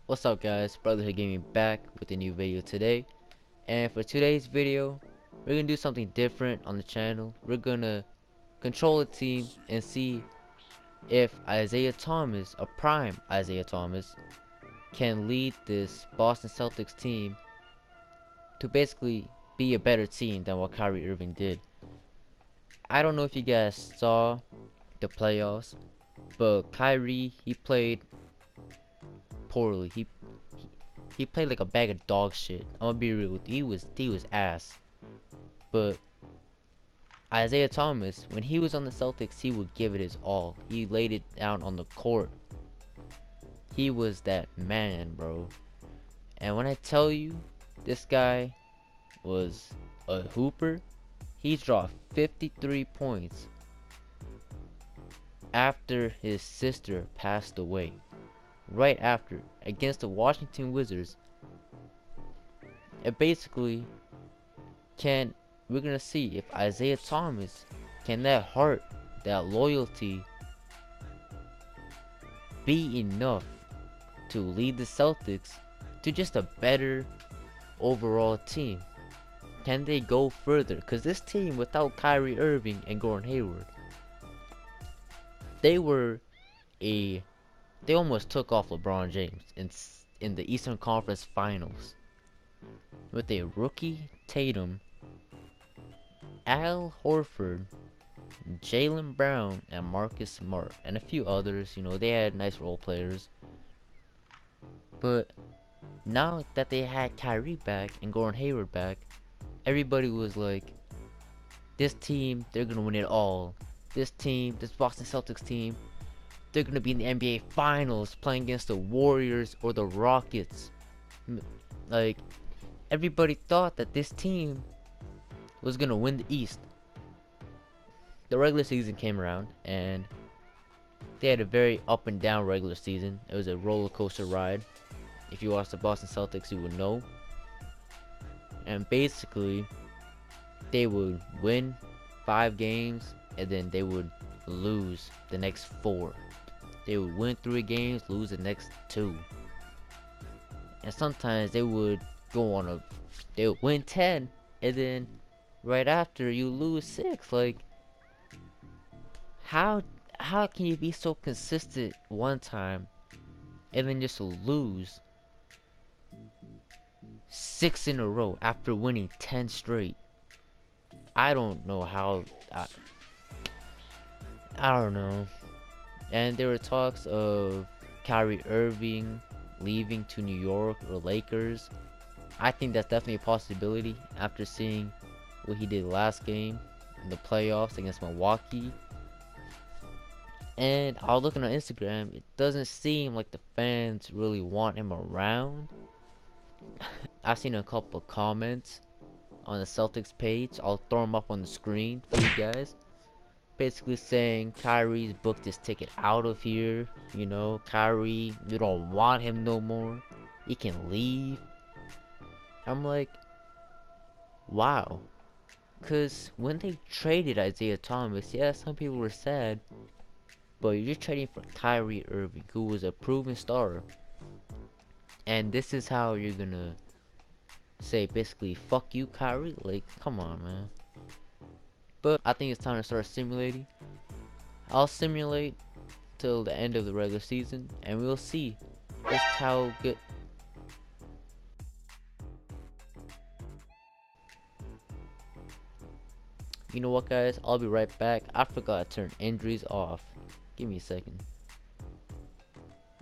What's up guys, Brotherhood Gaming back with a new video today. And for today's video, we're gonna do something different on the channel. We're gonna control a team and see if Isaiah Thomas, a prime Isaiah Thomas, can lead this Boston Celtics team to basically be a better team than what Kyrie Irving did. I don't know if you guys saw the playoffs, but Kyrie, he played poorly. He played like a bag of dog shit. I'm gonna be real with you. He was ass. But Isaiah Thomas, when he was on the Celtics, he would give it his all. He laid it down on the court. He was that man, bro. And when I tell you this guy was a hooper, he dropped 53 points after his sister passed away. Right after, against the Washington Wizards. It basically we're gonna see if Isaiah Thomas can that heart, that loyalty be enough to lead the Celtics to just a better overall team. Can they go further? Because this team without Kyrie Irving and Gordon Hayward, they almost took off LeBron James in the Eastern Conference Finals with a rookie Tatum, Al Horford, Jaylen Brown, and Marcus Smart, and a few others. You know, they had nice role players. But now that they had Kyrie back and Gordon Hayward back, everybody was like, this team, they're gonna win it all. This team, this Boston Celtics team, they're gonna be in the NBA Finals playing against the Warriors or the Rockets. Like, everybody thought that this team was gonna win the East. The regular season came around and they had a very up and down regular season. It was a roller coaster ride. If you watch the Boston Celtics, you would know. And basically, they would win 5 games and then they would lose the next 4. They would win 3 games, lose the next 2. And sometimes they would they would win 10 and then right after you lose 6. Like, how can you be so consistent one time and then just lose 6 in a row after winning 10 straight? I don't know how. I don't know. And there were talks of Kyrie Irving leaving to New York or Lakers. I think that's definitely a possibility after seeing what he did last game in the playoffs against Milwaukee. And I was looking on Instagram, it doesn't seem like the fans really want him around. I've seen a couple of comments on the Celtics page. I'll throw them up on the screen for you guys. Basically saying Kyrie's booked his ticket out of here. You know, Kyrie, you don't want him no more. He can leave. I'm like, wow. Because when they traded Isaiah Thomas, yeah, some people were sad. But you're trading for Kyrie Irving, who was a proven star. And this is how you're gonna say basically, fuck you, Kyrie? Like, come on, man. But I think it's time to start simulating. I'll simulate till the end of the regular season, and we'll see just how good. You know what, guys? I'll be right back. I forgot to turn injuries off. Give me a second.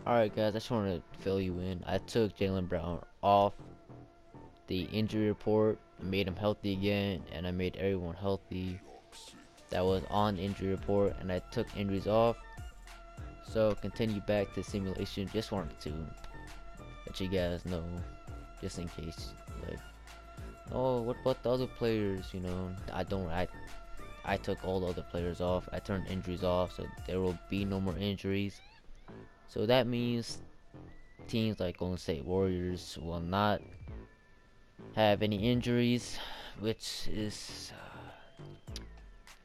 Alright, guys, I just want to fill you in. I took Jaylen Brown off the injury report. I made him healthy again, and I made everyone healthy that was on the injury report, and I took injuries off. So continue back to simulation. Just wanted to let you guys know, just in case, like, oh, what about the other players? You know, I took all the other players off. I turned injuries off, so there will be no more injuries. So that means teams like Golden State Warriors will not have any injuries which is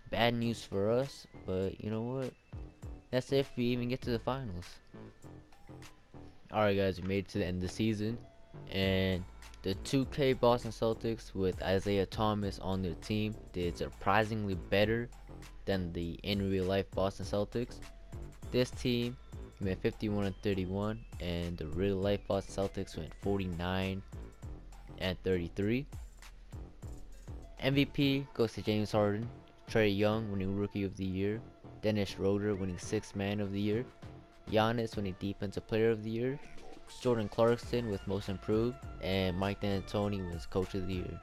bad news for us. But you know what? That's if we even get to the finals. Alright guys, we made it to the end of the season, and the 2K Boston Celtics with Isaiah Thomas on their team did surprisingly better than the in real life Boston Celtics. This team went 51-31, and the real life Boston Celtics went 49-33. MVP goes to James Harden, Trae Young winning Rookie of the Year, Dennis Schroeder winning Sixth Man of the Year, Giannis winning Defensive Player of the Year, Jordan Clarkson with Most Improved, and Mike D'Antoni wins Coach of the Year.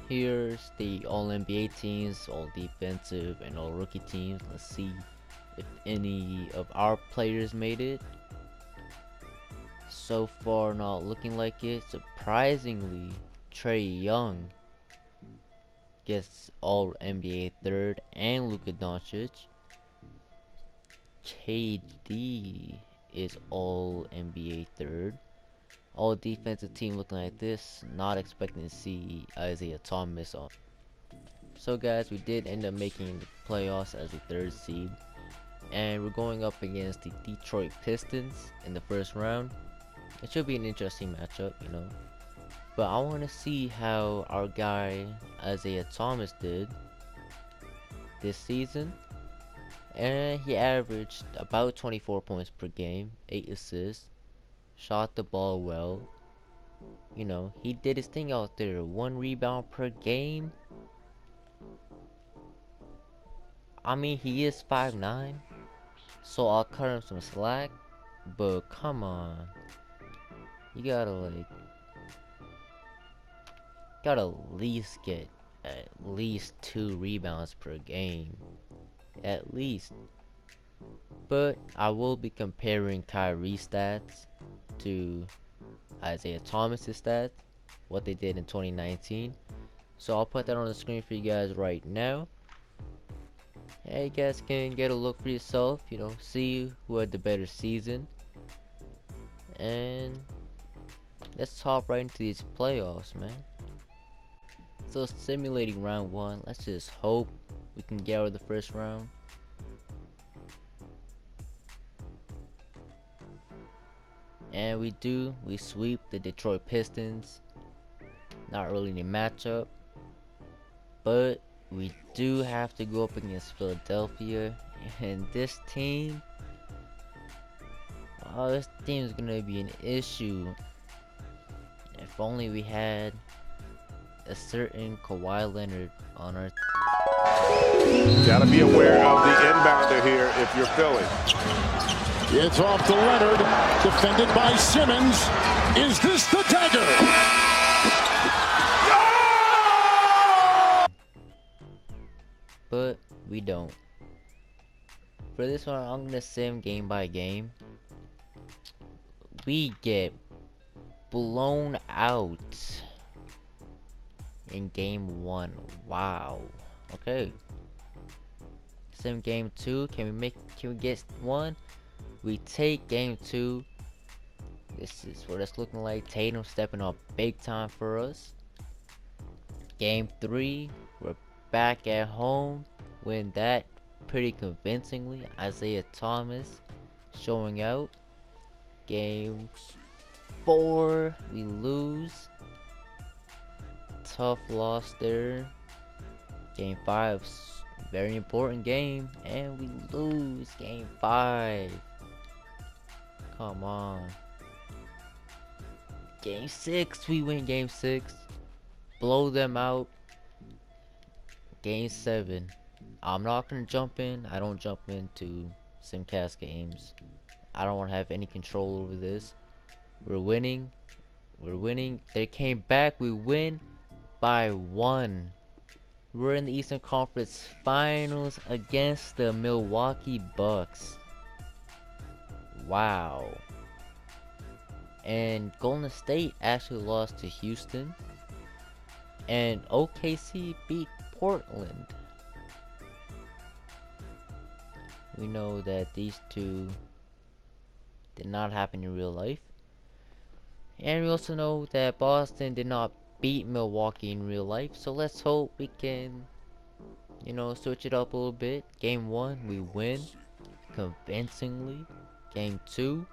Here's the all NBA teams, all defensive and all rookie teams. Let's see if any of our players made it. So far not looking like it. Surprisingly, Trae Young gets all NBA third, and Luka Doncic. KD is all NBA third. All defensive team looking like this. Not expecting to see Isaiah Thomas on. So guys, we did end up making the playoffs as a third seed, and we're going up against the Detroit Pistons in the first round. It should be an interesting matchup, you know. But I want to see how our guy Isaiah Thomas did this season. And he averaged about 24 points per game, 8 assists, shot the ball well. You know, he did his thing out there. 1 rebound per game. I mean, he is 5'9", so I'll cut him some slack. But come on, you gotta at least get at least 2 rebounds per game, at least. But I will be comparing Kyrie's stats to Isaiah Thomas's stats, what they did in 2019. So I'll put that on the screen for you guys right now. And you guys can get a look for yourself, you know, see who had the better season. And let's hop right into these playoffs, man. So simulating round 1, let's just hope we can get out of the first round. And we do. We sweep the Detroit Pistons. Not really any matchup, but we do have to go up against Philadelphia, and this team, oh, this team is gonna be an issue. If only we had a certain Kawhi Leonard on our Gotta be aware of the inbounder here if you're Philly. It's off to Leonard, defended by Simmons. Is this the dagger? But we don't. For this one, I'm gonna sim game by game. We get blown out in game 1. Wow. Okay. Sim game 2. Can we get 1? We take game 2. This is what it's looking like. Tatum stepping up big time for us. Game 3, we're back at home. Win that pretty convincingly. Isaiah Thomas showing out. Game 4, we lose. Tough loss there. Game 5, very important game, and we lose game 5. Come on. Game 6, we win game 6. Blow them out. Game 7. I'm not gonna jump in. I don't jump into simcast games. I don't want to have any control over this. We're winning. We're winning. They came back. We win by 1. We're in the Eastern Conference Finals against the Milwaukee Bucks. Wow. And Golden State actually lost to Houston. And OKC beat Portland. We know that these two did not happen in real life. And we also know that Boston did not beat Milwaukee in real life. So let's hope we can, you know, switch it up a little bit. Game 1, we win convincingly. Game 2,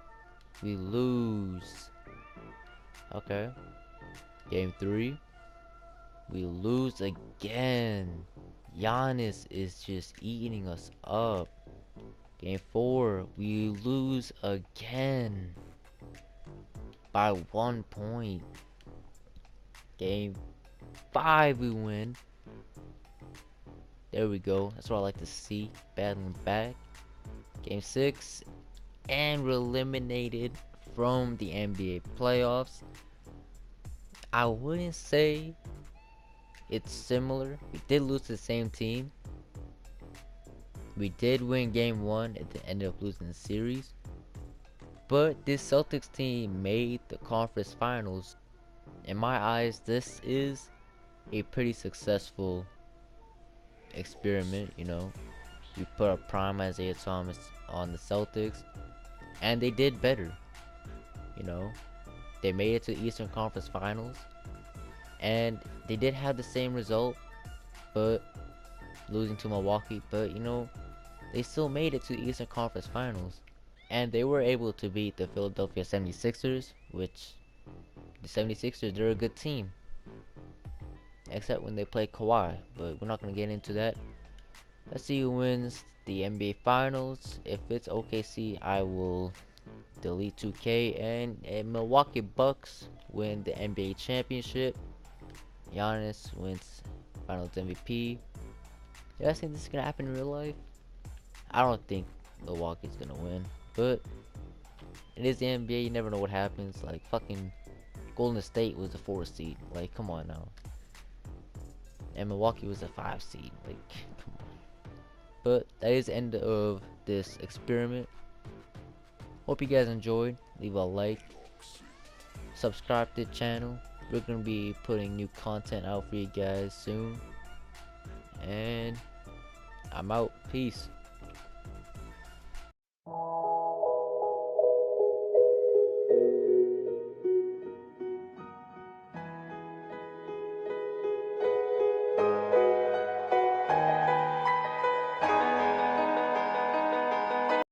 we lose. Okay. Game 3, we lose again. Giannis is just eating us up. Game 4, we lose again by 1 point. Game 5, we win. There we go. That's what I like to see. Battling back. Game 6, and we're eliminated from the NBA playoffs. I wouldn't say it's similar. We did lose to the same team. We did win game 1 and then ended up losing the series. But this Celtics team made the conference finals. In my eyes, this is a pretty successful experiment, you know. We put a prime Isaiah Thomas on the Celtics, and they did better, you know. They made it to the Eastern Conference Finals, and they did have the same result, but losing to Milwaukee, but you know, they still made it to the Eastern Conference Finals, and they were able to beat the Philadelphia 76ers, which the 76ers, they're a good team, except when they play Kawhi, but we're not going to get into that. Let's see who wins the NBA Finals. If it's OKC, I will delete 2K, and Milwaukee Bucks win the NBA championship. Giannis wins Finals MVP. Do you guys think this is gonna happen in real life? I don't think Milwaukee's gonna win, but it is the NBA. You never know what happens. Like fucking Golden State was the 4th seed. Like, come on now. And Milwaukee was the 5 seed. Like, come on. But that is the end of this experiment. Hope you guys enjoyed. Leave a like, subscribe to the channel. We're gonna be putting new content out for you guys soon. And I'm out. Peace.